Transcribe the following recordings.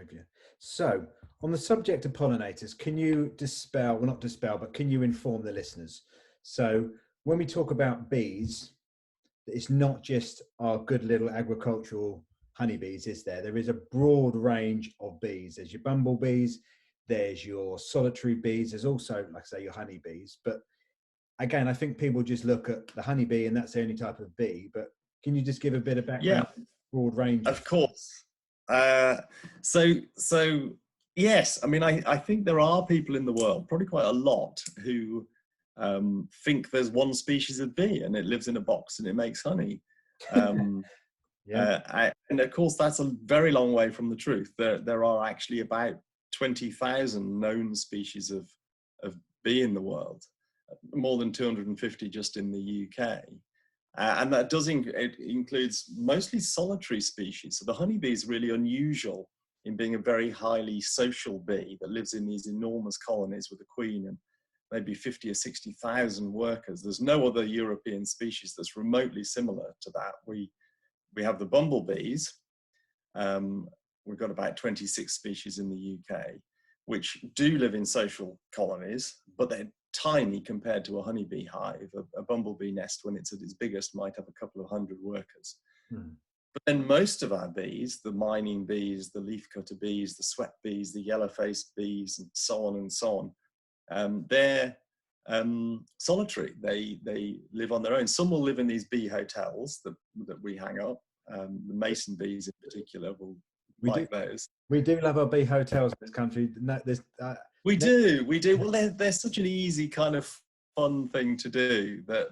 behaviour. So, on the subject of pollinators, can you dispel, well, not dispel, but can you inform the listeners? So, when we talk about bees, it's not just our good little agricultural honeybees, is there? There is a broad range of bees. There's your bumblebees, there's your solitary bees, there's also, like I say, your honeybees. But again, I think people just look at the honeybee and that's the only type of bee. But can you just give a bit of background? Yeah, Broad range of course. So yes, I mean, I think there are people in the world, probably quite a lot, who think there's one species of bee and it lives in a box and it makes honey. Yeah. And of course, that's a very long way from the truth. There are actually about 20,000 known species of bee in the world, more than 250 just in the UK. And that it includes mostly solitary species. So the honeybee is really unusual in being a very highly social bee that lives in these enormous colonies with a queen and maybe 50 or 60,000 workers. There's no other European species that's remotely similar to that. We have the bumblebees. We've got about 26 species in the UK, which do live in social colonies, but they're tiny compared to a honeybee hive. A bumblebee nest, when it's at its biggest, might have a couple of hundred workers. But then most of our bees, the mining bees, the leafcutter bees, the sweat bees, the yellow-faced bees, and so on, they're solitary. They live on their own. Some will live in these bee hotels that we hang up. The mason bees in particular will like those. We do love our bee hotels in this country. We do. Well, they're such an easy kind of fun thing to do that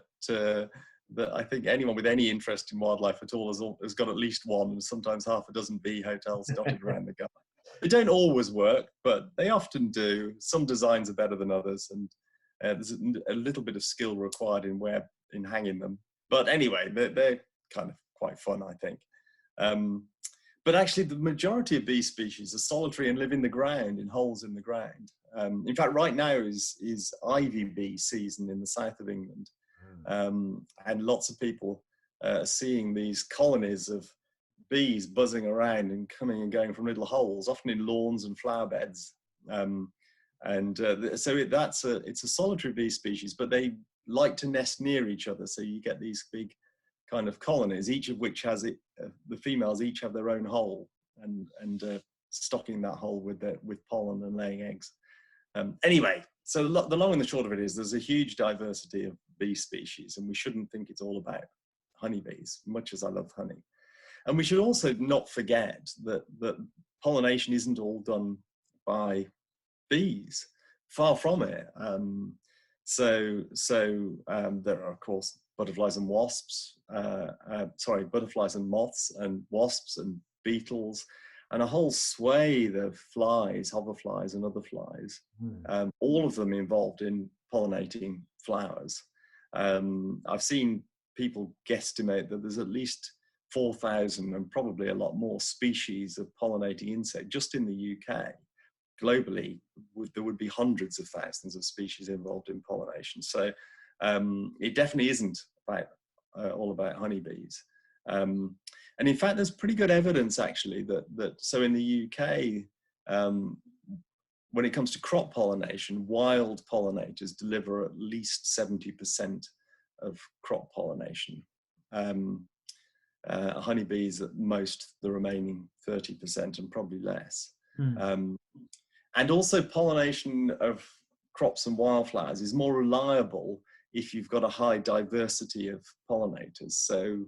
I think anyone with any interest in wildlife at all has got at least one, and sometimes half a dozen bee hotels dotted around the garden. They don't always work, but they often do. Some designs are better than others, and there's a little bit of skill required in hanging them. But anyway, they're kind of quite fun, I think. But actually, the majority of bee species are solitary and live in the ground, in holes in the ground. In fact, right now is ivy bee season in the south of England. And lots of people are seeing these colonies of bees buzzing around and coming and going from little holes, often in lawns and flower beds. So it's a solitary bee species, but they like to nest near each other. So you get these big kind of colonies, each of which has the females each have their own hole and stocking that hole with pollen and laying eggs. Anyway, so the long and the short of it is there's a huge diversity of bee species, and we shouldn't think it's all about honeybees, much as I love honey. And we should also not forget that pollination isn't all done by bees. Far from it. There are, of course, butterflies and wasps, butterflies and moths and wasps and beetles, and a whole swathe of flies, hoverflies and other flies, all of them involved in pollinating flowers. I've seen people guesstimate that there's at least 4,000 and probably a lot more species of pollinating insect just in the UK. Globally, there would be hundreds of thousands of species involved in pollination. So it definitely isn't all about honeybees. And in fact, there's pretty good evidence actually so in the UK, when it comes to crop pollination, wild pollinators deliver at least 70% of crop pollination. Honeybees at most the remaining 30% and probably less. And also pollination of crops and wildflowers is more reliable if you've got a high diversity of pollinators. So,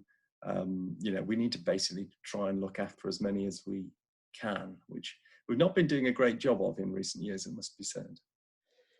we need to basically try and look after as many as we can, which we've not been doing a great job of in recent years, it must be said.